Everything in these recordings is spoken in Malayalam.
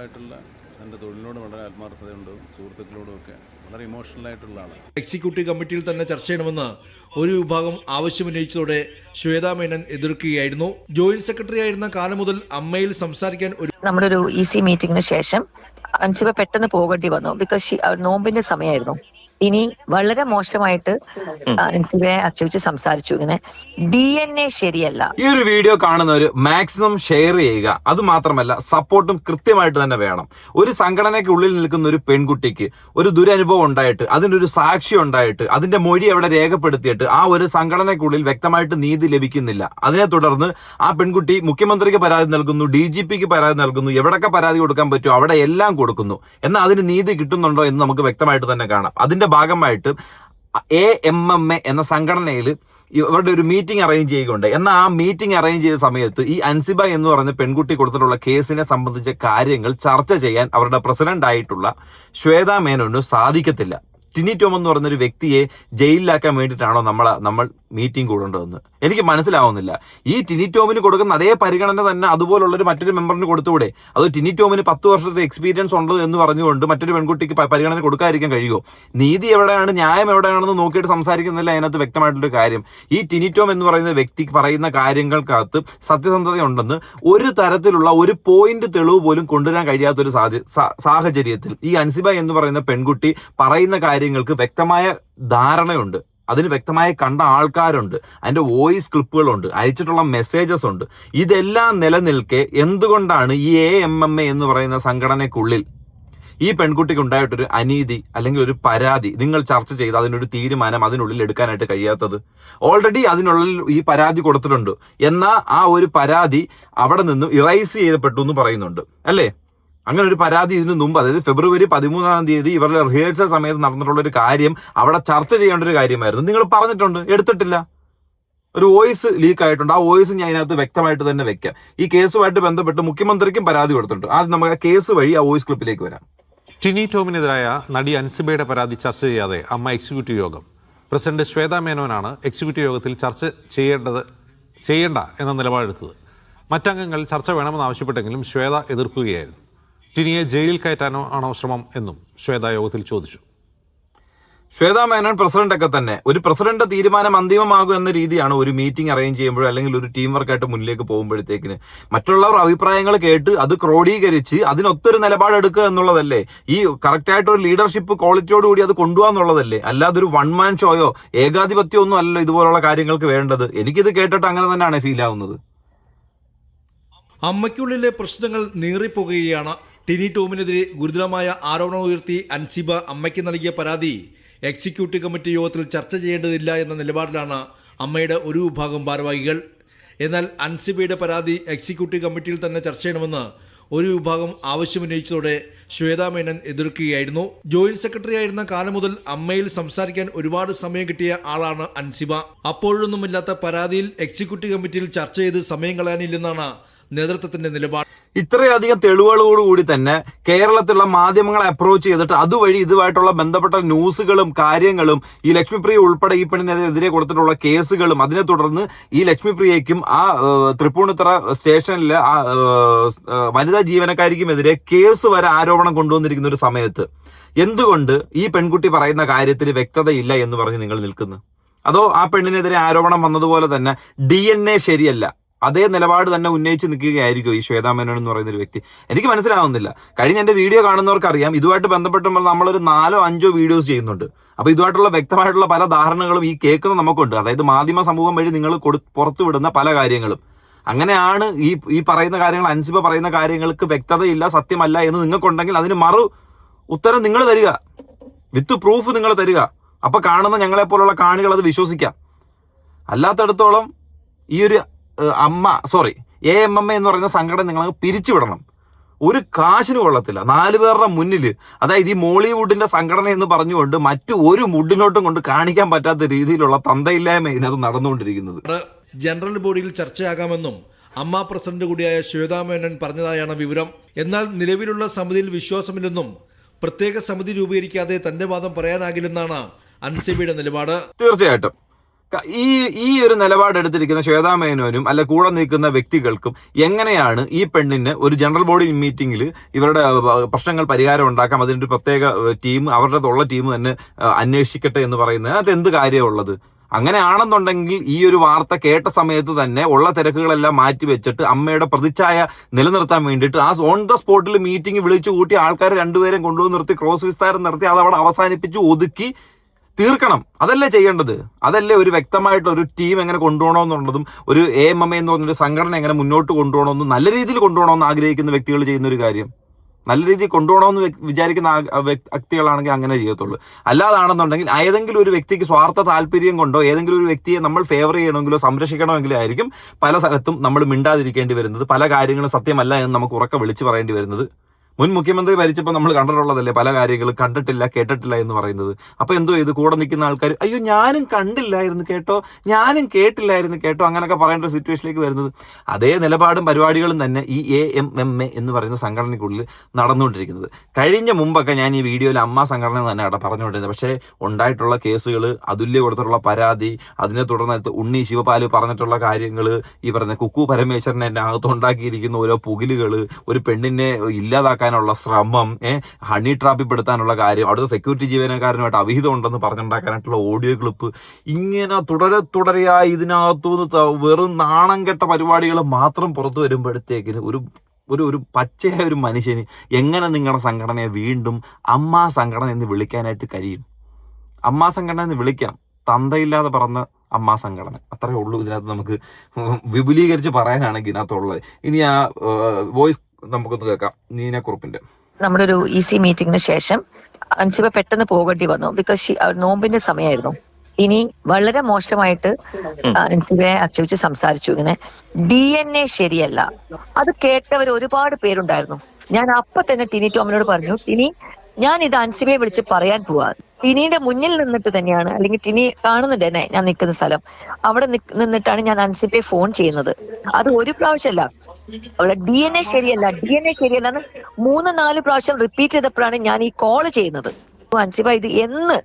എൻ്റെ തൊഴിലിനോട് വളരെ ആത്മാർത്ഥതയുണ്ട്, സുഹൃത്തുക്കളോടുമൊക്കെ വളരെ ഇമോഷണലായിട്ടുള്ള ആളാണ്. എക്സിക്യൂട്ടീവ് കമ്മിറ്റിയിൽ തന്നെ ചർച്ച ചെയ്യണമെന്ന് ഒരു വിഭാഗം ആവശ്യമുന്നയിച്ചതോടെ ശ്വേതാ മേനൻ എതിർക്കുകയായിരുന്നു. ജോയിന്റ് സെക്രട്ടറി ആയിരുന്ന കാലം മുതൽ അമ്മയിൽ സംസാരിക്കാൻ നമ്മുടെ ഒരു EC മീറ്റിംഗിന് ശേഷം അൻസിബ പെട്ടെന്ന് പോകേണ്ടി വന്നു. ബിക്കോസ് നോമ്പിന്റെ സമയമായിരുന്നു. ഇനി വളരെ മോശമായിട്ട് അൻസിബയെ ആക്ഷേപിച്ച് സംസാരിച്ചു. ഇങ്ങനെ DNA ശരിയല്ല. ഈ ഒരു വീഡിയോ കാണുന്നവർ മാക്സിമം ഷെയർ ചെയ്യുക. അത് മാത്രമല്ല സപ്പോർട്ടും കൃത്യമായിട്ട് തന്നെ വേണം. ഒരു സംഘടനയ്ക്കുള്ളിൽ നിൽക്കുന്ന ഒരു പെൺകുട്ടിക്ക് ഒരു ദുരനുഭവം ഉണ്ടായിട്ട് അതിനൊരു സാക്ഷി ഉണ്ടായിട്ട് അതിന്റെ മൊഴി അവിടെ രേഖപ്പെടുത്തിയിട്ട് ആ ഒരു സംഘടനയ്ക്കുള്ളിൽ വ്യക്തമായിട്ട് നീതി ലഭിക്കുന്നില്ല. അതിനെ തുടർന്ന് ആ പെൺകുട്ടി മുഖ്യമന്ത്രിക്ക് പരാതി നൽകുന്നു, DGPക്ക് പരാതി നൽകുന്നു, എവിടൊക്കെ പരാതി കൊടുക്കാൻ പറ്റുമോ അവിടെ എല്ലാം കൊടുക്കുന്നു. എന്നാൽ അതിന് നീതി കിട്ടുന്നുണ്ടോ എന്ന് നമുക്ക് വ്യക്തമായിട്ട് തന്നെ കാണാം. അതിന്റെ ഭാഗമായിട്ട് AMMA എന്ന സംഘടനയിൽ ഇവരുടെ ഒരു മീറ്റിംഗ് അറേഞ്ച് ചെയ്യുകയുണ്ട്. എന്നാൽ ആ മീറ്റിംഗ് അറേഞ്ച് ചെയ്ത സമയത്ത് ഈ അൻസിബ എന്ന് പറയുന്ന പെൺകുട്ടി കൊടുത്തിട്ടുള്ള കേസിനെ സംബന്ധിച്ച കാര്യങ്ങൾ ചർച്ച ചെയ്യാൻ അവരുടെ പ്രസിഡന്റ് ആയിട്ടുള്ള ശ്വേതാ മേനോന് സാധിക്കത്തില്ല. ടിനി ടോം എന്ന് പറയുന്നൊരു വ്യക്തിയെ ജയിലിലാക്കാൻ വേണ്ടിയിട്ടാണോ നമ്മൾ മീറ്റിംഗ് കൂടേണ്ടതെന്ന് എനിക്ക് മനസ്സിലാവുന്നില്ല. ഈ ടിനി ടോമിന് കൊടുക്കുന്ന അതേ പരിഗണന തന്നെ അതുപോലുള്ളൊരു മറ്റൊരു മെമ്പറിന് കൊടുത്തുകൂടെ? അത് ടിനി ടോമിന് 10 വർഷത്തെ എക്സ്പീരിയൻസ് ഉണ്ട് എന്ന് പറഞ്ഞുകൊണ്ട് മറ്റൊരു പെൺകുട്ടിക്ക് പരിഗണന കൊടുക്കാതിരിക്കാൻ കഴിയുമോ? നീതി എവിടെയാണ്, ന്യായം എവിടെയാണെന്ന് നോക്കിയിട്ട് സംസാരിക്കുന്നില്ല. അതിനകത്ത് വ്യക്തമായിട്ടൊരു കാര്യം, ഈ ടിനി ടോം എന്ന് പറയുന്ന വ്യക്തി പറയുന്ന കാര്യങ്ങൾക്കകത്ത് സത്യസന്ധതയുണ്ടെന്ന് ഒരു തരത്തിലുള്ള ഒരു പോയിന്റ് തെളിവ് പോലും കൊണ്ടുവരാൻ കഴിയാത്തൊരു സാഹചര്യത്തിൽ ഈ അൻസിബ എന്ന് പറയുന്ന പെൺകുട്ടി പറയുന്ന കാര്യങ്ങൾക്ക് വ്യക്തമായ ധാരണയുണ്ട്, അതിന് വ്യക്തമായി കണ്ട ആൾക്കാരുണ്ട്, അതിന്റെ വോയിസ് ക്ലിപ്പുകളുണ്ട്, അയച്ചിട്ടുള്ള മെസ്സേജസ് ഉണ്ട്. ഇതെല്ലാം നിലനിൽക്കെ എന്തുകൊണ്ടാണ് ഈ AMMA എന്ന് പറയുന്ന സംഘടനയ്ക്കുള്ളിൽ ഈ പെൺകുട്ടിക്ക് ഉണ്ടായിട്ടൊരു അനീതി അല്ലെങ്കിൽ ഒരു പരാതി നിങ്ങൾ ചർച്ച ചെയ്ത് അതിനൊരു തീരുമാനം അതിനുള്ളിൽ എടുക്കാനായിട്ട് കഴിയാത്തത്? ഓൾറെഡി അതിനുള്ളിൽ ഈ പരാതി കൊടുത്തിട്ടുണ്ട്, എന്നാൽ ആ ഒരു പരാതി അവിടെ നിന്നും ഇറൈസ് ചെയ്യപ്പെട്ടു എന്ന് പറയുന്നുണ്ട് അല്ലേ? അങ്ങനെ ഒരു പരാതി ഇതിനു മുമ്പ്, അതായത് ഫെബ്രുവരി 13 ഇവരുടെ റിഹേഴ്സൽ സമയത്ത് നടന്നിട്ടുള്ള ഒരു കാര്യം അവിടെ ചർച്ച ചെയ്യേണ്ട ഒരു കാര്യമായിരുന്നു. നിങ്ങൾ പറഞ്ഞിട്ടുണ്ട്, എടുത്തിട്ടില്ല. ഒരു വോയിസ് ലീക്ക് ആയിട്ടുണ്ട്. ആ വോയിസ് ഞാൻ അതിനകത്ത് വ്യക്തമായിട്ട് തന്നെ വെക്കാം. ഈ കേസുമായിട്ട് ബന്ധപ്പെട്ട് മുഖ്യമന്ത്രിക്കും പരാതി കൊടുത്തിട്ടുണ്ട്. ആദ്യം നമുക്ക് ആ കേസ് വഴി ആ വോയിസ് ക്ലിപ്പിലേക്ക് വരാം. ടിനി ടോമിനെതിരായ നടി അൻസിബയുടെ പരാതി ചർച്ച ചെയ്യാതെ അമ്മ എക്സിക്യൂട്ടീവ് യോഗം. പ്രസിഡന്റ് ശ്വേതാ മേനോനാണ് എക്സിക്യൂട്ടീവ് യോഗത്തിൽ ചർച്ച ചെയ്യേണ്ട എന്ന നിലപാടെടുത്തത്. മറ്റംഗങ്ങൾ ചർച്ച വേണമെന്ന് ആവശ്യപ്പെട്ടെങ്കിലും ശ്വേത എതിർക്കുകയായിരുന്നു. ടിനിയെ ജയിലിൽ കയറ്റാനോ ആണോ ശ്രമം എന്നും ശ്വേത യോഗത്തിൽ ചോദിച്ചു. ശ്വേതാ മേനോൻ പ്രസിഡന്റൊക്കെ തന്നെ, ഒരു പ്രസിഡന്റ് തീരുമാനം അന്തിമമാകും എന്ന രീതിയാണ് ഒരു മീറ്റിംഗ് അറേഞ്ച് ചെയ്യുമ്പോഴോ അല്ലെങ്കിൽ ഒരു ടീം വർക്കായിട്ട് മുന്നിലേക്ക് പോകുമ്പോഴത്തേക്കിന് മറ്റുള്ളവർ അഭിപ്രായങ്ങൾ കേട്ട് അത് ക്രോഡീകരിച്ച് അതിനൊത്തൊരു നിലപാടെടുക്കുക എന്നുള്ളതല്ലേ? ഈ കറക്റ്റായിട്ട് ഒരു ലീഡർഷിപ്പ് ക്വാളിറ്റിയോട് കൂടി അത് കൊണ്ടുപോകാന്നുള്ളതല്ലേ? അല്ലാതെ ഒരു വൺ മാൻ ഷോയോ ഏകാധിപത്യോ ഒന്നും അല്ലല്ലോ ഇതുപോലുള്ള കാര്യങ്ങൾക്ക് വേണ്ടത്. എനിക്കിത് കേട്ടിട്ട് അങ്ങനെ തന്നെയാണ് ഫീൽ ആവുന്നത്. അമ്മയ്ക്കുള്ളിലെ പ്രശ്നങ്ങൾ നീറിപ്പോകുകയാണ്. ടിനി ടോമിനെതിരെ ഗുരുതരമായ ആരോപണം ഉയർത്തി അൻസിബ അമ്മയ്ക്ക് നൽകിയ പരാതി എക്സിക്യൂട്ടീവ് കമ്മിറ്റി യോഗത്തിൽ ചർച്ച ചെയ്യേണ്ടതില്ല എന്ന നിലപാടിലാണ് അമ്മയുടെ ഒരു വിഭാഗം ഭാരവാഹികൾ. എന്നാൽ അൻസിബയുടെ പരാതി എക്സിക്യൂട്ടീവ് കമ്മിറ്റിയിൽ തന്നെ ചർച്ച ചെയ്യണമെന്ന് ഒരു വിഭാഗം ആവശ്യമുന്നയിച്ചതോടെ ശ്വേതാ മേനൻ എതിർക്കുകയായിരുന്നു. ജോയിന്റ് സെക്രട്ടറി ആയിരുന്ന കാലം മുതൽ അമ്മയിൽ സംസാരിക്കാൻ ഒരുപാട് സമയം കിട്ടിയ ആളാണ് അൻസിബ. അപ്പോഴൊന്നുമില്ലാത്ത പരാതിയിൽ എക്സിക്യൂട്ടീവ് കമ്മിറ്റിയിൽ ചർച്ച ചെയ്ത് സമയം കളയാനില്ലെന്നാണ് നേതൃത്വത്തിന്റെ നിലപാട്. ഇത്രയധികം തെളിവുകളോടുകൂടി തന്നെ കേരളത്തിലുള്ള മാധ്യമങ്ങളെ അപ്രോച്ച് ചെയ്തിട്ട് അതുവഴി ഇതുമായിട്ടുള്ള ബന്ധപ്പെട്ട ന്യൂസുകളും കാര്യങ്ങളും ഈ ലക്ഷ്മിപ്രിയ ഉൾപ്പെടെ ഈ പെണ്ണിനെതിരെ കൊടുത്തിട്ടുള്ള കേസുകളും അതിനെ തുടർന്ന് ഈ ലക്ഷ്മിപ്രിയയ്ക്കും ആ തൃപ്പൂണിത്തുറ സ്റ്റേഷനിലെ ആ വനിതാ ജീവനക്കാരിക്കുമെതിരെ കേസ് വരെ ആരോപണം കൊണ്ടുവന്നിരിക്കുന്ന ഒരു സമയത്ത് എന്തുകൊണ്ട് ഈ പെൺകുട്ടി പറയുന്ന കാര്യത്തിൽ വ്യക്തതയില്ല എന്ന് പറഞ്ഞ് നിങ്ങൾ നിൽക്കുന്നു? അതോ ആ പെണ്ണിനെതിരെ ആരോപണം വന്നതുപോലെ തന്നെ DNA ശരിയല്ല, അതേ നിലപാട് തന്നെ ഉന്നയിച്ച് നിൽക്കുകയായിരിക്കും ഈ ശ്വേതാ മേനോൻ എന്ന് പറയുന്ന ഒരു വ്യക്തി? എനിക്ക് മനസ്സിലാവുന്നില്ല. കഴിഞ്ഞ എൻ്റെ വീഡിയോ കാണുന്നവർക്കറിയാം, ഇതുമായിട്ട് ബന്ധപ്പെട്ടുമ്പോൾ നമ്മളൊരു 4-5 വീഡിയോസ് ചെയ്യുന്നുണ്ട്. അപ്പോൾ ഇതുമായിട്ടുള്ള വ്യക്തമായിട്ടുള്ള പല ധാരണകളും ഈ കേൾക്കുന്ന നമുക്കുണ്ട്. അതായത് മാധ്യമ സമൂഹം വഴി നിങ്ങൾ പുറത്തുവിടുന്ന പല കാര്യങ്ങളും അങ്ങനെയാണ്. ഈ പറയുന്ന കാര്യങ്ങൾ, അൻസിബ പറയുന്ന കാര്യങ്ങൾക്ക് വ്യക്തതയില്ല, സത്യമല്ല എന്ന് നിങ്ങൾക്കുണ്ടെങ്കിൽ അതിന് ഉത്തരം നിങ്ങൾ തരിക, വിത്ത് പ്രൂഫ് നിങ്ങൾ തരിക. അപ്പോൾ കാണുന്ന ഞങ്ങളെപ്പോലുള്ള കാണികൾ അത് വിശ്വസിക്കാം. അല്ലാത്തടത്തോളം ഈ ഒരു AMMA എന്ന് പറയുന്ന സംഘടന നിങ്ങൾ പിരിച്ചുവിടണം. ഒരു കാശിന് കൊള്ളത്തില്ല. 4 പേരുടെ മുന്നിൽ, അതായത് ഈ മോളിവുഡിന്റെ സംഘടന എന്ന് പറഞ്ഞുകൊണ്ട് മറ്റു ഒരു മുഡിനോട്ടും കൊണ്ട് കാണിക്കാൻ പറ്റാത്ത രീതിയിലുള്ള തന്തയില്ലായ്മ ഇതിനകത്ത് നടന്നുകൊണ്ടിരിക്കുന്നത്. ജനറൽ ബോഡിയിൽ ചർച്ചയാകാമെന്നും അമ്മ പ്രസിഡന്റ് കൂടിയായ ശ്വേതാ മേനൻ പറഞ്ഞതായാണ് വിവരം. എന്നാൽ നിലവിലുള്ള സമിതിയിൽ വിശ്വാസമില്ലെന്നും പ്രത്യേക സമിതി രൂപീകരിക്കാതെ തന്റെ വാദം പറയാനാകില്ലെന്നാണ് അൻസിബയുടെ നിലപാട്. തീർച്ചയായിട്ടും ഈ ഒരു നിലപാടെടുത്തിരിക്കുന്ന ശ്വേതാ മേനോനും അല്ല കൂടെ നിൽക്കുന്ന വ്യക്തികൾക്കും എങ്ങനെയാണ് ഈ പെണ്ണിന് ഒരു ജനറൽ ബോഡി മീറ്റിംഗിൽ ഇവരുടെ പ്രശ്നങ്ങൾ പരിഹാരം ഉണ്ടാക്കാം, അതിൻ്റെ ഒരു പ്രത്യേക ടീം അവരുടെ ടീം തന്നെ അന്വേഷിക്കട്ടെ എന്ന് പറയുന്നത് അത് എന്ത് കാര്യമുള്ളത്? അങ്ങനെയാണെന്നുണ്ടെങ്കിൽ ഈ ഒരു വാർത്ത കേട്ട സമയത്ത് തന്നെ ഉള്ള തിരക്കുകളെല്ലാം മാറ്റി വെച്ചിട്ട് അമ്മയുടെ പ്രതിച്ഛായ നിലനിർത്താൻ വേണ്ടിയിട്ട് ആ ഓൺ ദ സ്പോട്ടിൽ മീറ്റിംഗ് വിളിച്ചു കൂട്ടി ആൾക്കാർ രണ്ടുപേരും കൊണ്ടുവന്ന് നിർത്തി ക്രോസ് വിസ്താരം നടത്തി അതവിടെ അവസാനിപ്പിച്ച് ഒതുക്കി തീർക്കണം. അതല്ലേ ചെയ്യേണ്ടത്? അതല്ലേ ഒരു വ്യക്തമായിട്ട് ഒരു ടീം എങ്ങനെ കൊണ്ടുപോകണമെന്നുള്ളതും ഒരു AMM എന്ന് പറഞ്ഞൊരു സംഘടന എങ്ങനെ മുന്നോട്ട് കൊണ്ടുപോകണമെന്നും നല്ല രീതിയിൽ കൊണ്ടുപോകണമെന്ന് ആഗ്രഹിക്കുന്ന വ്യക്തികൾ ചെയ്യുന്ന ഒരു കാര്യം. നല്ല രീതിയിൽ കൊണ്ടുപോകണമെന്ന് വിചാരിക്കുന്ന വ്യക്തികളാണെങ്കിൽ അങ്ങനെ ചെയ്യത്തുള്ളൂ. അല്ലാതാണെന്നുണ്ടെങ്കിൽ ഏതെങ്കിലും ഒരു വ്യക്തിക്ക് സ്വാർത്ഥ താല്പര്യം കൊണ്ടോ ഏതെങ്കിലും ഒരു വ്യക്തിയെ നമ്മൾ ഫേവർ ചെയ്യണമെങ്കിലോ സംരക്ഷിക്കണമെങ്കിലോ ആയിരിക്കും പല സ്ഥലത്തും നമ്മൾ മിണ്ടാതിരിക്കേണ്ടി വരുന്നത്, പല കാര്യങ്ങളും സത്യമല്ല എന്ന് നമുക്ക് ഉറക്കെ വിളിച്ചു പറയേണ്ടി വരുന്നത്. മുൻ മുഖ്യമന്ത്രി ഭരിച്ചപ്പോൾ നമ്മൾ കണ്ടിട്ടുള്ളതല്ലേ പല കാര്യങ്ങളും കണ്ടിട്ടില്ല കേട്ടിട്ടില്ല എന്ന് പറയുന്നത്. അപ്പൊ എന്തോ ഇത് കൂടെ നിൽക്കുന്ന ആൾക്കാർ അയ്യോ ഞാനും കണ്ടില്ലായിരുന്നു കേട്ടോ, ഞാനും കേട്ടില്ലായിരുന്നു കേട്ടോ, അങ്ങനെയൊക്കെ പറയേണ്ട ഒരു സിറ്റുവേഷനിലേക്ക് വരുന്നത്. അതേ നിലപാടും പരിപാടികളും തന്നെ ഈ AMMA എന്ന് പറയുന്ന സംഘടനയ്ക്കുള്ളിൽ നടന്നുകൊണ്ടിരിക്കുന്നത്. കഴിഞ്ഞ മുമ്പൊക്കെ ഞാൻ ഈ വീഡിയോയിൽ അമ്മ സംഘടന തന്നെ അവിടെ പറഞ്ഞുകൊണ്ടിരുന്നത്. പക്ഷേ ഉണ്ടായിട്ടുള്ള കേസുകൾ, അതുല്യ കൊടുത്തിട്ടുള്ള പരാതി, അതിനെ തുടർന്ന് ഉണ്ണി ശിവപാല് പറഞ്ഞിട്ടുള്ള കാര്യങ്ങൾ, ഈ പറയുന്ന കുക്കു പരമേശ്വരനെ അകത്തുണ്ടാക്കിയിരിക്കുന്ന ഓരോ പുകിലുകൾ, ഒരു പെണ്ണിനെ ഇല്ലാതാക്കാൻ ശ്രമം, ഹണി ട്രാപ്പിൽപ്പെടുത്താനുള്ള കാര്യം, അവിടുത്തെ സെക്യൂരിറ്റി ജീവനക്കാരനുമായിട്ട് അവിഹിതം ഉണ്ടെന്ന് പറഞ്ഞുണ്ടാക്കാനായിട്ടുള്ള ഓഡിയോ ക്ലിപ്പ്, ഇങ്ങനെ തുടരെയായി ഇതിനകത്തുനിന്ന് വെറും നാണം കെട്ട പരിപാടികൾ മാത്രം പുറത്തു വരുമ്പോഴത്തേക്കിന് ഒരു പച്ചയായ ഒരു മനുഷ്യന് എങ്ങനെ നിങ്ങളുടെ സംഘടനയെ വീണ്ടും അമ്മാ സംഘടന എന്ന് വിളിക്കാനായിട്ട് കഴിയും? അമ്മാ സംഘടന എന്ന് വിളിക്കാം, തന്തയില്ലാതെ പറഞ്ഞ അമ്മാ സംഘടന, അത്രയേ ഉള്ളൂ ഇതിനകത്ത് നമുക്ക് വിപുലീകരിച്ച് പറയാനാണെങ്കിൽ ഇതിനകത്തുള്ളത്. ഇനി ആ വോയിസ് നമുക്കൊന്ന് കേൾക്കാം. നീനക്കുറുപ്പിന്റെ നമ്മുടെ ഒരു EC മീറ്റിംഗിന് ശേഷം അൻസിബ പെട്ടെന്ന് പോകേണ്ടി വന്നു. ബിക്കോസ് നോമ്പിന്റെ സമയമായിരുന്നു. ഇനി വളരെ മോശമായിട്ട് അൻസിബയെ ആക്ഷേപിച്ച് സംസാരിച്ചു. ഇങ്ങനെ DNA ശരിയല്ല. അത് കേട്ടവർ ഒരുപാട് പേരുണ്ടായിരുന്നു. ഞാൻ അപ്പൊ തന്നെ ടിനി ടോമിനോട് പറഞ്ഞു, ടിനി ഞാൻ ഇത് അൻസിബയെ വിളിച്ച് പറയാൻ പോവാ. ടിനിയുടെ മുന്നിൽ നിന്നിട്ട് തന്നെയാണ്, അല്ലെങ്കിൽ ടിനി കാണുന്നുണ്ട് എന്നെ, ഞാൻ നിൽക്കുന്ന സ്ഥലം, അവിടെ നിന്നിട്ടാണ് ഞാൻ അൻസിബയെ ഫോൺ ചെയ്യുന്നത്. അത് ഒരു പ്രാവശ്യമല്ല, അവളെ DNA ശരിയല്ല എന്ന് 3-4 പ്രാവശ്യം റിപ്പീറ്റ് ചെയ്തപ്പോഴാണ് ഞാൻ ഈ കോള് ചെയ്യുന്നത്. അൻസിബ ഇത് എന്ന്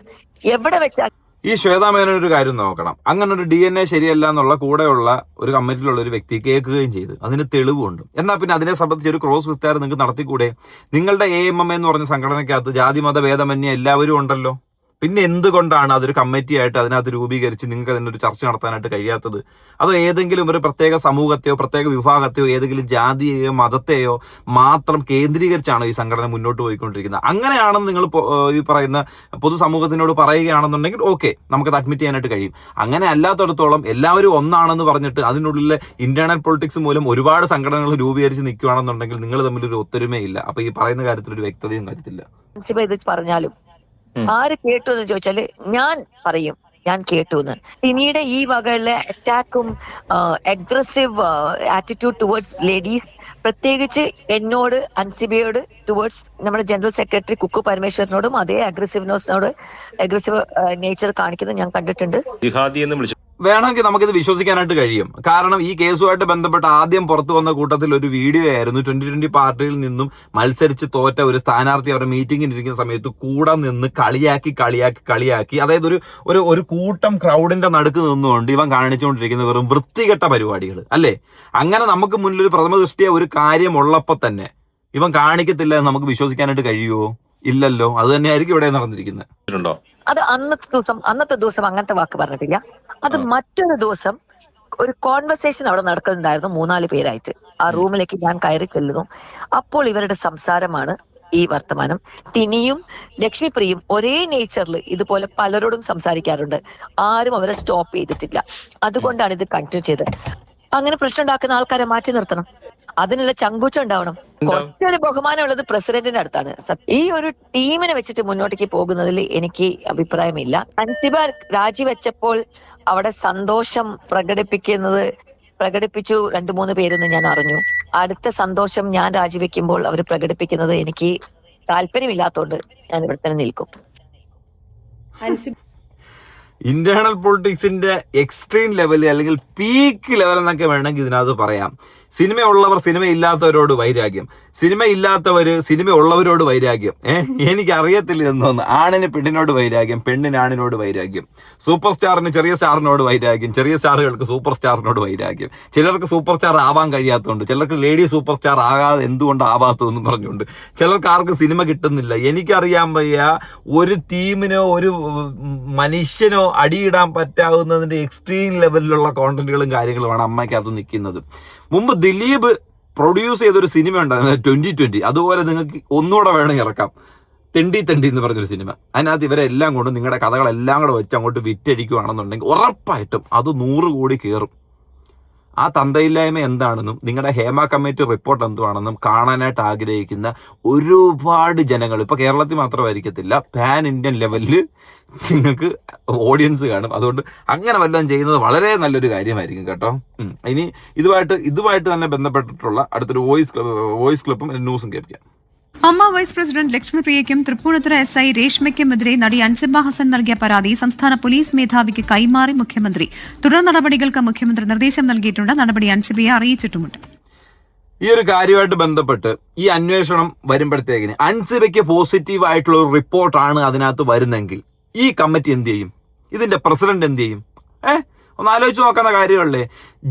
എവിടെ വെച്ചാൽ ഈ ശ്വേതാ മേനോൻ ഒരു കാര്യം നോക്കണം. അങ്ങനെ ഒരു DNA ശരിയല്ല എന്നുള്ള കൂടെയുള്ള ഒരു കമ്മിറ്റിയിലുള്ള ഒരു വ്യക്തി കേൾക്കുകയും ചെയ്തു, അതിന് തെളിവുണ്ട്. എന്നാൽ പിന്നെ അതിനെ സംബന്ധിച്ച് ഒരു ക്രോസ് വിസ്താരം നിങ്ങൾക്ക് നടത്തിക്കൂടെ? നിങ്ങളുടെ AMM എന്ന് പറഞ്ഞ സംഘടനയ്ക്കകത്ത് ജാതി മത ഭേദമന്യേ എല്ലാവരും ഉണ്ടല്ലോ. പിന്നെ എന്തുകൊണ്ടാണ് അതൊരു കമ്മിറ്റിയായിട്ട് അതിനകത്ത് രൂപീകരിച്ച് നിങ്ങൾക്ക് അതിനൊരു ചർച്ച നടത്താനായിട്ട് കഴിയാത്തത്? അതോ ഏതെങ്കിലും ഒരു പ്രത്യേക സമൂഹത്തെയോ പ്രത്യേക വിഭാഗത്തെയോ ഏതെങ്കിലും ജാതിയെയോ മതത്തെയോ മാത്രം കേന്ദ്രീകരിച്ചാണോ ഈ സംഘടന മുന്നോട്ട് പോയിക്കൊണ്ടിരിക്കുന്നത്? അങ്ങനെയാണെന്ന് നിങ്ങൾ ഈ പറയുന്ന പൊതുസമൂഹത്തിനോട് പറയുകയാണെന്നുണ്ടെങ്കിൽ ഓക്കെ, നമുക്കത് അഡ്മിറ്റ് ചെയ്യാനായിട്ട് കഴിയും. അങ്ങനെ അല്ലാത്തടത്തോളം എല്ലാവരും ഒന്നാണെന്ന് പറഞ്ഞിട്ട് അതിനുള്ളിലെ ഇന്റേണൽ പൊളിറ്റിക്സ് മൂലം ഒരുപാട് സംഘടനകൾ രൂപീകരിച്ച് നിൽക്കുകയാണെന്നുണ്ടെങ്കിൽ നിങ്ങൾ തമ്മിലൊരു ഒത്തൊരുമയില്ല. അപ്പൊ ഈ പറയുന്ന കാര്യത്തിൽ ഒരു വ്യക്തതയും കാര്യത്തില്ല. ഇത് പറഞ്ഞാലും ആര് കേട്ടു എന്ന് ചോദിച്ചാല് ഞാൻ പറയും ഞാൻ കേട്ടു എന്ന്. പിന്നീട് ഈ വകയുള്ള അറ്റാക്കും അഗ്രസീവ് ആറ്റിറ്റ്യൂഡ് ടുവേർഡ്സ് ലേഡീസ്, പ്രത്യേകിച്ച് എന്നോട്, അൻസിബയോട്, ടുവേർഡ്സ് നമ്മുടെ ജനറൽ സെക്രട്ടറി കുക്കു പരമേശ്വരനോടും അതേ അഗ്രസീവ് നേച്ചർ കാണിക്കുന്നത് ഞാൻ കണ്ടിട്ടുണ്ട്. ജിഹാദി എന്ന് വിളിച്ചു വേണമെങ്കിൽ നമുക്കിത് വിശ്വസിക്കാനായിട്ട് കഴിയും. കാരണം ഈ കേസുമായിട്ട് ബന്ധപ്പെട്ട് ആദ്യം പുറത്തു വന്ന കൂട്ടത്തിൽ ഒരു വീഡിയോ ആയിരുന്നു 2020 പാർട്ടിയിൽ നിന്നും മത്സരിച്ച് തോറ്റ ഒരു സ്ഥാനാർത്ഥി അവരുടെ മീറ്റിംഗിൽ ഇരിക്കുന്ന സമയത്ത് കൂടെ നിന്ന് കളിയാക്കി അതായത് ഒരു കൂട്ടം ക്രൗഡിന്റെ നടുക്ക് നിന്നുകൊണ്ട് ഇവൻ കാണിച്ചുകൊണ്ടിരിക്കുന്ന വെറും വൃത്തികെട്ട പരിപാടികൾ അല്ലേ. അങ്ങനെ നമുക്ക് മുന്നിൽ ഒരു പ്രഥമ ദൃഷ്ടിയ ഒരു കാര്യം ഉള്ളപ്പോൾ തന്നെ ഇവൻ കാണിക്കത്തില്ല എന്ന് നമുക്ക് വിശ്വസിക്കാനായിട്ട് കഴിയുമോ? ഇല്ലല്ലോ. അത് തന്നെയായിരിക്കും ഇവിടെ നടന്നിരിക്കുന്നത്. അത് അന്നത്തെ ദിവസം അങ്ങനത്തെ വാക്ക് പറഞ്ഞിട്ടില്ല. അത് മറ്റൊരു ദിവസം ഒരു കോൺവെർസേഷൻ അവിടെ നടക്കുന്നുണ്ടായിരുന്നു 3-4 പേരായിട്ട്. ആ റൂമിലേക്ക് ഞാൻ കയറി ചെല്ലുന്നു. അപ്പോൾ ഇവരുടെ സംസാരമാണ് ഈ വർത്തമാനം. ടിനിയും ലക്ഷ്മിപ്രിയും ഒരേ നേച്ചറിൽ ഇതുപോലെ പലരോടും സംസാരിക്കാറുണ്ട്. ആരും അവരെ സ്റ്റോപ്പ് ചെയ്തിട്ടില്ല. അതുകൊണ്ടാണ് ഇത് കണ്ടിന്യൂ ചെയ്തത്. അങ്ങനെ പ്രശ്നം ഉണ്ടാക്കുന്ന ആൾക്കാരെ മാറ്റി നിർത്തണം. അതിനുള്ള ചങ്കൂറ്റം ഉണ്ടാവണം. കുറച്ചൊരു ബഹുമാനമുള്ളത് പ്രസിഡന്റിന്റെ അടുത്താണ്. ഈ ഒരു ടീമിനെ വെച്ചിട്ട് മുന്നോട്ടേക്ക് പോകുന്നതിൽ എനിക്ക് അഭിപ്രായമില്ല. അൻസിബ രാജിവെച്ചപ്പോൾ അവിടെ സന്തോഷം പ്രകടിപ്പിച്ചു 2-3 പേരെന്ന് ഞാൻ അറിഞ്ഞു. അടുത്ത സന്തോഷം ഞാൻ രാജിവെക്കുമ്പോൾ അവർ പ്രകടിപ്പിക്കുന്നത് എനിക്ക് താല്പര്യമില്ലാത്തതുകൊണ്ട് ഞാൻ ഇവിടെ തന്നെ നിൽക്കും. ഇന്റേണൽ പൊളിറ്റിക്സിന്റെ എക്സ്ട്രീം ലെവൽ അല്ലെങ്കിൽ പീക്ക് ലെവൽ എന്നൊക്കെ വേണമെങ്കിൽ ഇതിനകത്ത് പറയാം. സിനിമയുള്ളവർ സിനിമയില്ലാത്തവരോട് വൈരാഗ്യം, സിനിമയില്ലാത്തവര് സിനിമയുള്ളവരോട് വൈരാഗ്യം. എനിക്കറിയത്തില്ല എന്തോന്ന്. ആണിന് പെണ്ണിനോട് വൈരാഗ്യം, പെണ്ണിന് ആണിനോട് വൈരാഗ്യം, സൂപ്പർ സ്റ്റാറിന് ചെറിയ സ്റ്റാറിനോട് വൈരാഗ്യം, ചെറിയ സ്റ്റാറുകൾക്ക് സൂപ്പർ സ്റ്റാറിനോട് വൈരാഗ്യം, ചിലർക്ക് സൂപ്പർ സ്റ്റാർ ആവാൻ കഴിയാത്തതുകൊണ്ട്, ചിലർക്ക് ലേഡി സൂപ്പർ സ്റ്റാർ ആകാതെ എന്തുകൊണ്ട് ആവാത്തതെന്നും പറഞ്ഞുകൊണ്ട്, ചിലർക്ക് ആർക്കും സിനിമ കിട്ടുന്നില്ല. എനിക്കറിയാൻ വയ്യ ഒരു ടീമിനോ ഒരു മനുഷ്യനോ അടിയിടാൻ പറ്റാവുന്നതിന്റെ എക്സ്ട്രീം ലെവലിലുള്ള കോണ്ടന്റുകളും കാര്യങ്ങളുമാണ് അമ്മയ്ക്കകത്ത് നിൽക്കുന്നത്. മുമ്പ് ദിലീപ് പ്രൊഡ്യൂസ് ചെയ്തൊരു സിനിമ ഉണ്ടായിരുന്നു 2020. അതുപോലെ നിങ്ങൾക്ക് ഒന്നുകൂടെ വേണമെങ്കിൽ ഇറക്കാം, തെണ്ടി എന്ന് പറഞ്ഞൊരു സിനിമ. അതിനകത്ത് ഇവരെല്ലാം കൊണ്ട് നിങ്ങളുടെ കഥകളെല്ലാം കൂടെ വെച്ച് അങ്ങോട്ട് വിറ്റടിക്കുകയാണെന്നുണ്ടെങ്കിൽ ഉറപ്പായിട്ടും അത് 100 കോടി കയറും. ആ തന്തയില്ലായ്മ എന്താണെന്നും നിങ്ങളുടെ ഹേമ കമ്മിറ്റി റിപ്പോർട്ട് എന്തുവാണെന്നും കാണാനായിട്ട് ആഗ്രഹിക്കുന്ന ഒരുപാട് ജനങ്ങൾ ഇപ്പോൾ കേരളത്തിൽ മാത്രമായിരിക്കത്തില്ല, പാൻ ഇന്ത്യൻ ലെവലിൽ നിങ്ങൾക്ക് ഓഡിയൻസ് കാണും. അതുകൊണ്ട് അങ്ങനെ വല്ലതും ചെയ്യുന്നത് വളരെ നല്ലൊരു കാര്യമായിരിക്കും കേട്ടോ. ഇനി ഇതുമായിട്ട് തന്നെ ബന്ധപ്പെട്ടിട്ടുള്ള അടുത്തൊരു വോയിസ് ക്ലിപ്പും ന്യൂസും കേൾക്കാം. അമ്മ വൈസ് പ്രസിഡന്റ് ലക്ഷ്മിപ്രിയയ്ക്കും തൃപ്പൂണിത്തുറ SI രേഷ്മയ്ക്കുമെതിരെ നടി അൻസിബ ഹസൻ നൽകിയ പരാതി സംസ്ഥാന പോലീസ് മേധാവിക്ക് കൈമാറി മുഖ്യമന്ത്രി. തുടർ നടപടികൾക്ക് മുഖ്യമന്ത്രി നിർദ്ദേശം നൽകിയിട്ടുണ്ട്. നടപടി അൻസിബയെ അറിയിച്ചിട്ടുമുണ്ട്. ഈ ഒരു കാര്യമായിട്ട് ബന്ധപ്പെട്ട് ഈ അന്വേഷണം വരുമ്പോഴത്തേക്കിന് അൻസിബയ്ക്ക് പോസിറ്റീവ് ആയിട്ടുള്ള ഒരു റിപ്പോർട്ടാണ് അതിനകത്ത് വരുന്നെങ്കിൽ ഈ കമ്മിറ്റി എന്ത് ചെയ്യും? ഇതിന്റെ പ്രസിഡന്റ് എന്ത് ചെയ്യും? ഒന്ന് ആലോചിച്ച് നോക്കുന്ന കാര്യമല്ലേ.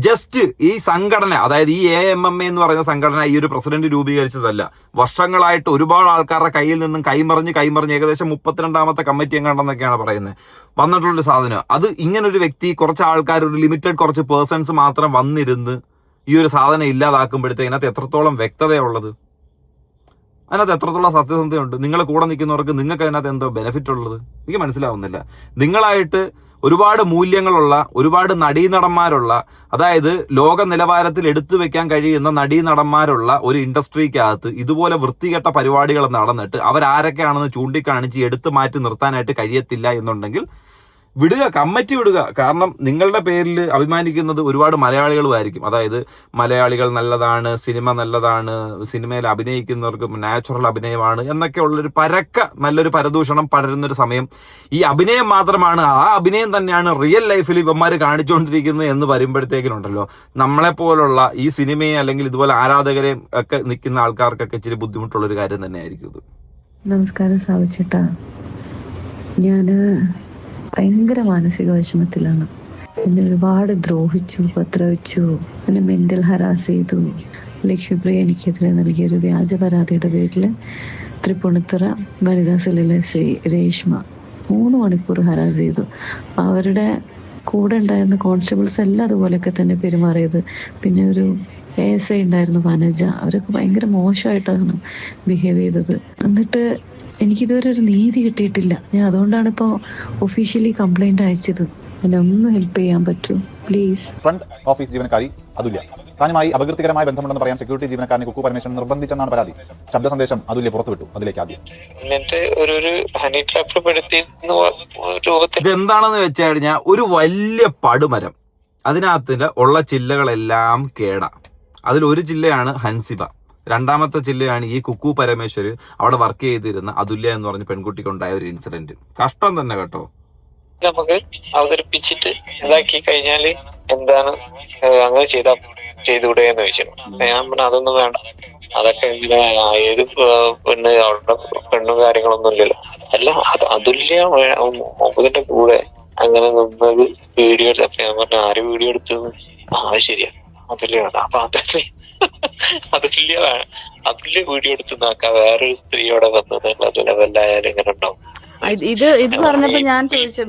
ജസ്റ്റ് ഈ സംഘടന, അതായത് ഈ AMMA എന്ന് പറയുന്ന സംഘടന ഈ ഒരു പ്രസിഡന്റ് രൂപീകരിച്ചതല്ല. വർഷങ്ങളായിട്ട് ഒരുപാട് ആൾക്കാരുടെ കയ്യിൽ നിന്നും കൈമറിഞ്ഞ് ഏകദേശം 32ാമത്തെ കമ്മിറ്റി എങ്ങാണ്ടെന്നൊക്കെയാണ് പറയുന്നത് വന്നിട്ടുള്ളൊരു സാധനം. അത് ഇങ്ങനൊരു വ്യക്തി, കുറച്ച് ആൾക്കാർ, ഒരു ലിമിറ്റഡ് കുറച്ച് പേഴ്സൺസ് മാത്രം വന്നിരുന്ന് ഈ ഒരു സാധനം ഇല്ലാതാക്കുമ്പോഴത്തേക്ക് അതിനകത്ത് എത്രത്തോളം വ്യക്തതയുള്ളത്, അതിനകത്ത് എത്രത്തോളം സത്യസന്ധതയുണ്ട്? നിങ്ങളെ കൂടെ നിൽക്കുന്നവർക്ക് നിങ്ങൾക്ക് അതിനകത്ത് എന്തോ ബെനിഫിറ്റ് ഉള്ളത് എനിക്ക് മനസ്സിലാവുന്നില്ല. നിങ്ങളായിട്ട് ഒരുപാട് മൂല്യങ്ങളുള്ള, ഒരുപാട് നടീനടന്മാരുള്ള, അതായത് ലോക നിലവാരത്തിൽ എടുത്തു വെക്കാൻ കഴിയുന്ന നടീനടന്മാരുള്ള ഒരു ഇൻഡസ്ട്രിക്കകത്ത് ഇതുപോലെ വൃത്തികെട്ട പരിപാടികൾ നടന്നിട്ട് അവരാരൊക്കെയാണെന്ന് ചൂണ്ടിക്കാണിച്ച് എടുത്തു മാറ്റി നിർത്താനായിട്ട് കഴിയത്തില്ല എന്നുണ്ടെങ്കിൽ വിടുക, കമ്മിറ്റി വിടുക. കാരണം നിങ്ങളുടെ പേരിൽ അഭിമാനിക്കുന്നത് ഒരുപാട് മലയാളികളുമായിരിക്കും. അതായത് മലയാളികൾ നല്ലതാണ്, സിനിമ നല്ലതാണ്, സിനിമയിൽ അഭിനയിക്കുന്നവർക്ക് നാച്ചുറൽ അഭിനയമാണ് എന്നൊക്കെ ഉള്ളൊരു നല്ലൊരു പരദൂഷണം പടരുന്നൊരു സമയം. ഈ അഭിനയം മാത്രമാണ്, ആ അഭിനയം തന്നെയാണ് റിയൽ ലൈഫിൽ ഇവന്മാർ കാണിച്ചുകൊണ്ടിരിക്കുന്നത് എന്ന് വരുമ്പോഴത്തേക്കിനുണ്ടല്ലോ, നമ്മളെപ്പോലുള്ള ഈ സിനിമയെ അല്ലെങ്കിൽ ഇതുപോലെ ആരാധകരെയും ഒക്കെ നിൽക്കുന്ന ആൾക്കാർക്കൊക്കെ ഇച്ചിരി ബുദ്ധിമുട്ടുള്ളൊരു കാര്യം തന്നെയായിരിക്കും ഇത്. നമസ്കാരം സാവിച്ചേട്ടാ, ഞാന് ഭയങ്കര മാനസിക വിഷമത്തിലാണ്. എന്നെ ഒരുപാട് ദ്രോഹിച്ചു, ഉപദ്രവിച്ചു, എന്നെ മെന്റൽ ഹരാസ് ചെയ്തു. ലക്ഷ്മിപ്രിയ എനിക്കെതിരെ നൽകിയൊരു വ്യാജ പരാതിയുടെ പേരിൽ തൃപ്പൂണിത്തുറ വനിതാ സെല്ലിലെ രേഷ്മ 3 മണിക്കൂർ ഹരാസ് ചെയ്തു. അവരുടെ കൂടെ ഉണ്ടായിരുന്ന കോൺസ്റ്റബിൾസ് എല്ലാം അതുപോലെയൊക്കെ തന്നെ പെരുമാറിയത്. പിന്നെ ഒരു ASI ഉണ്ടായിരുന്നു വനജ, അവരൊക്കെ ഭയങ്കര മോശമായിട്ടാണ് ബിഹേവ് ചെയ്തത്. എന്നിട്ട് എനിക്കിതുവരെ ഒരു നീതി കിട്ടിയിട്ടില്ല. ഞാൻ അതുകൊണ്ടാണ് ഇപ്പോൾ ഒഫീഷ്യലി കംപ്ലൈന്റ് അയച്ചത്. എന്നെ ഒന്ന് ഹെൽപ്പ് ചെയ്യാൻ പറ്റൂ പ്ലീസ്. ഫ്രണ്ട് ഓഫീസ് ജീവനക്കാരി അതുല്യ താനുമായി അപകീർത്തികരമായ ബന്ധമുണ്ടെന്ന് പറയാൻ സെക്യൂരിറ്റി ജീവനക്കാരനെ കുക്കു പരമേശ്വരൻ നിർബന്ധിച്ചെന്നാണ് പരാതി. ശബ്ദ സന്ദേശം അതുല്യ പുറത്തുവിട്ടു. അതിലേക്ക് ആദ്യം ഇതെന്താണെന്ന് വെച്ച് കഴിഞ്ഞാൽ ഒരു വലിയ പടുമരം, അതിനകത്ത് ഉള്ള ചില്ലകളെല്ലാം കേടാ. അതിലൊരു ചില്ലയാണ് ഹൻസിബ, രണ്ടാമത്തെ ചില്ലയാണ് ഈ കുക്കു പരമേശ്വര് അവിടെ വർക്ക് ചെയ്തിരുന്ന അതുല്യ എന്ന് പറഞ്ഞ പെൺകുട്ടിക്കുണ്ടായ ഒരു ഇൻസിഡന്റ്. കഷ്ടം തന്നെ കേട്ടോ. നമുക്ക് അവതരിപ്പിച്ചിട്ട് ഇതാക്കി കഴിഞ്ഞാല് എന്താണ് അങ്ങനെ ചെയ്തുകൂടെ എന്ന് ചോദിച്ചു. ഞാൻ പറഞ്ഞ അതൊന്നും വേണ്ട, അതൊക്കെ ഇങ്ങനെ ഏത് പെണ്ണ് അവിടെ പെണ്ണും കാര്യങ്ങളൊന്നും ഇല്ലല്ലോ. അല്ല അത് അതുല്യ മുപ്പതിന്റെ കൂടെ അങ്ങനെ നിന്നത് വീഡിയോ എടുത്തപ്പോ ഞാൻ പറഞ്ഞ ആര് വീഡിയോ എടുത്തത്? അത് ശരിയാ, അതുല്യ വേണ്ട. അപ്പൊ അതുല്യ വീഡിയോ എടുത്ത് നോക്കാം, വേറൊരു സ്ത്രീയോടെ വന്നത് ലെവലായാലും ഇങ്ങനെ ഉണ്ടാവും. ഇത് പറഞ്ഞപ്പോ ഞാൻ ചോദിച്ചു,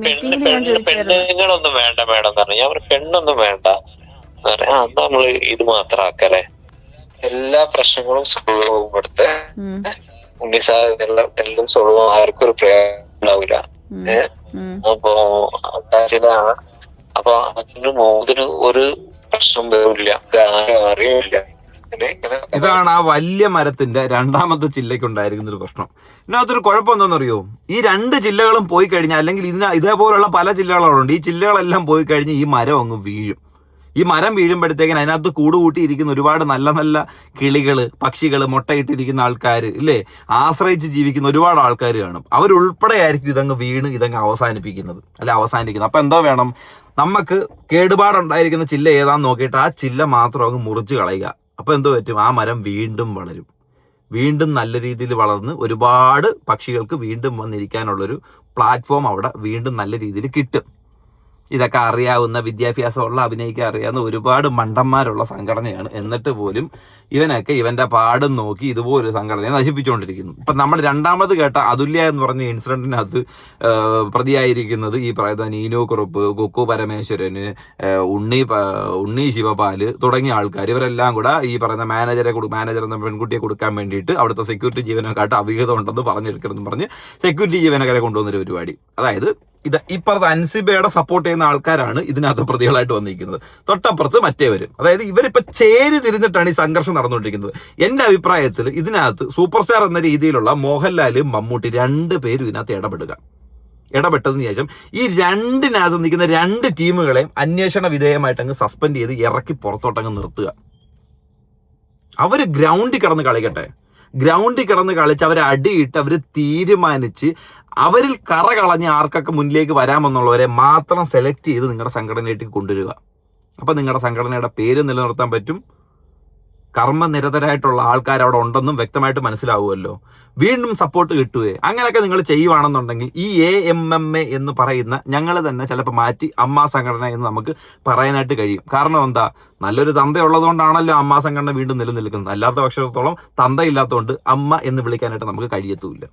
പെണ്ണുങ്ങളൊന്നും വേണ്ട മേഡം പറഞ്ഞു. ഞാൻ പറഞ്ഞു പെണ്ണൊന്നും വേണ്ട എന്ന് പറയാ. എന്നാ നമ്മള് ഇത് മാത്രം ആക്കല്ലേ, എല്ലാ പ്രശ്നങ്ങളും സോൾവ് ആവും. ഇവിടുത്തെ ഉണ്ണിസാഹ എല്ലാം സോൾവ് ആവും, ആർക്കും ഒരു പ്രയോജനം ഉണ്ടാവില്ല. അപ്പൊ ചിലതാണ്. അപ്പൊ അതിന് ഒരു പ്രശ്നം വരില്ല, ആരും അറിയില്ല. ഇതാണ് ആ വലിയ മരത്തിന്റെ രണ്ടാമത്തെ ചില്ലയ്ക്കുണ്ടായിരിക്കുന്ന ഒരു പ്രശ്നം. ഇതിനകത്തൊരു കുഴപ്പം എന്താണെന്നറിയോ? ഈ 2 ചില്ലകളും പോയി കഴിഞ്ഞാൽ, അല്ലെങ്കിൽ ഇതേപോലുള്ള പല ചില്ലകളുണ്ട്, ഈ ചില്ലകളെല്ലാം പോയി കഴിഞ്ഞ് ഈ മരം അങ്ങ് വീഴും. ഈ മരം വീഴുമ്പോഴത്തേക്കിന് അതിനകത്ത് കൂട് കൂട്ടിയിരിക്കുന്ന ഒരുപാട് നല്ല നല്ല കിളികൾ, പക്ഷികൾ, മുട്ടയിട്ടിരിക്കുന്ന ആൾക്കാർ ഇല്ലേ, ആശ്രയിച്ച് ജീവിക്കുന്ന ഒരുപാട് ആൾക്കാർ കാണും. അവരുൾപ്പെടെ ആയിരിക്കും ഇതങ്ങ് അവസാനിപ്പിക്കുന്നത്, അല്ലെ അവസാനിക്കുന്നത്. അപ്പം എന്തോ വേണം, നമുക്ക് കേടുപാടുണ്ടായിരിക്കുന്ന ചില്ല ഏതാന്ന് നോക്കിയിട്ട് ആ ചില്ല മാത്രം അങ്ങ് മുറിച്ച് കളയുക. അപ്പം എന്തോ പറ്റും, ആ മരം വീണ്ടും വളരും, വീണ്ടും നല്ല രീതിയിൽ വളർന്ന് ഒരുപാട് പക്ഷികൾക്ക് വീണ്ടും വന്നിരിക്കാനുള്ളൊരു പ്ലാറ്റ്ഫോം അവിടെ വീണ്ടും നല്ല രീതിയിൽ കിട്ടും. ഇതൊക്കെ അറിയാവുന്ന, വിദ്യാഭ്യാസമുള്ള, അഭിനയിക്കാൻ അറിയാവുന്ന ഒരുപാട് മണ്ടന്മാരുള്ള സംഘടനയാണ്. എന്നിട്ട് പോലും ഇവനൊക്കെ ഇവന്റെ പാടും നോക്കി ഇതുപോലൊരു സംഘടനയെ നശിപ്പിച്ചുകൊണ്ടിരിക്കുന്നു. ഇപ്പം നമ്മൾ രണ്ടാമത് കേട്ട അതുല്യ എന്ന് പറഞ്ഞ ഇൻസിഡന്റിനകത്ത് പ്രതിയായിരിക്കുന്നത് ഈ പറയുന്ന നീനു കുറുപ്പ്, കുക്കു പരമേശ്വരന്, ഉണ്ണി ശിവപാല് തുടങ്ങിയ ആൾക്കാർ. ഇവരെല്ലാം കൂടെ ഈ പറയുന്ന മാനേജർ എന്ന പെൺകുട്ടിയെ കൊടുക്കാൻ വേണ്ടിയിട്ട് അവിടുത്തെ സെക്യൂരിറ്റി ജീവനക്കാട്ട് അവിഹിതം ഉണ്ടെന്ന് പറഞ്ഞെടുക്കണമെന്ന് പറഞ്ഞ് സെക്യൂരിറ്റി ജീവനക്കാരെ കൊണ്ടുവന്നൊരു പരിപാടി. അതായത് ഇപ്പുറത്ത് അൻസിബയുടെ സപ്പോർട്ട് ചെയ്യുന്ന ആൾക്കാരാണ് ഇതിനകത്ത് പ്രതികളായിട്ട് വന്നിരിക്കുന്നത്. തൊട്ടപ്പുറത്ത് മറ്റേവരും. അതായത് ഇവരിപ്പോൾ ചേരി തിരിഞ്ഞിട്ടാണ് ഈ സംഘർഷം നടന്നുകൊണ്ടിരിക്കുന്നത്. എൻ്റെ അഭിപ്രായത്തിൽ ഇതിനകത്ത് സൂപ്പർ സ്റ്റാർ എന്ന രീതിയിലുള്ള മോഹൻലാലും മമ്മൂട്ടി 2 പേരും ഇതിനകത്ത് ഇടപെട്ടതിന് ശേഷം ഈ രണ്ടിനകത്ത് നിൽക്കുന്ന 2 ടീമുകളെയും അന്വേഷണ വിധേയമായിട്ട് അങ്ങ് സസ്പെൻഡ് ചെയ്ത് ഇറക്കി പുറത്തോട്ടങ്ങ് നിർത്തുക. അവര് ഗ്രൗണ്ടിൽ കിടന്ന് കളിക്കട്ടെ. ഗ്രൗണ്ടിൽ കിടന്ന് കളിച്ച് അവരെ അടിയിട്ട് അവർ തീരുമാനിച്ച് അവരിൽ കറ കളഞ്ഞ് ആർക്കൊക്കെ മുന്നിലേക്ക് വരാമെന്നുള്ളവരെ മാത്രം സെലക്ട് ചെയ്ത് നിങ്ങളുടെ സംഘടനയിലേക്ക് കൊണ്ടുവരിക. അപ്പം നിങ്ങളുടെ സംഘടനയുടെ പേര് നിലനിർത്താൻ പറ്റും. കർമ്മനിരതരായിട്ടുള്ള ആൾക്കാർ അവിടെ ഉണ്ടെന്നും വ്യക്തമായിട്ട് മനസ്സിലാവുമല്ലോ. വീണ്ടും സപ്പോർട്ട് കിട്ടുകയെ. അങ്ങനെയൊക്കെ നിങ്ങൾ ചെയ്യുവാണെന്നുണ്ടെങ്കിൽ ഈ AMMA എന്ന് പറയുന്ന ഞങ്ങൾ തന്നെ ചിലപ്പോൾ മാറ്റി അമ്മ സംഘടന എന്ന് നമുക്ക് പറയാനായിട്ട് കഴിയും. കാരണം എന്താ, നല്ലൊരു തന്തയുള്ളതുകൊണ്ടാണല്ലോ അമ്മ സംഘടന വീണ്ടും നിലനിൽക്കുന്നത്. അല്ലാത്ത പക്ഷത്തോളം തന്തയില്ലാത്തതുകൊണ്ട് അമ്മ എന്ന് വിളിക്കാനായിട്ട് നമുക്ക് കഴിയത്തുമില്ല.